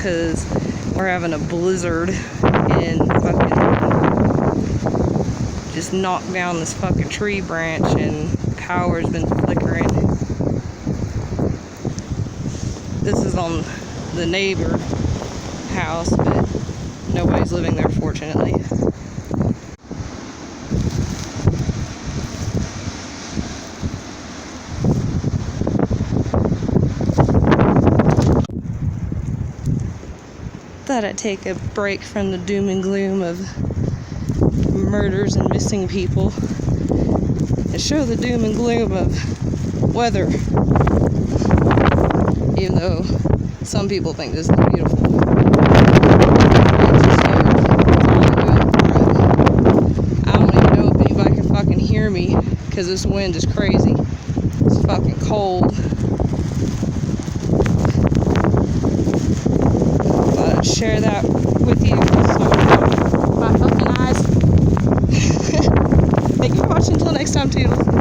because we're having a blizzard and fucking just knocked down this fucking tree branch and power's been flickering. This is on the neighbor house, but nobody's living there, fortunately. Thought I'd take a break from the doom and gloom of murders and missing people and show the doom and gloom of weather. Even though some people think this is beautiful. I don't even know if anybody can fucking hear me because this wind is crazy. It's fucking cold. Thought I'd share that with you. So, my fucking eyes. Thank you for watching. Until next time, Toodles.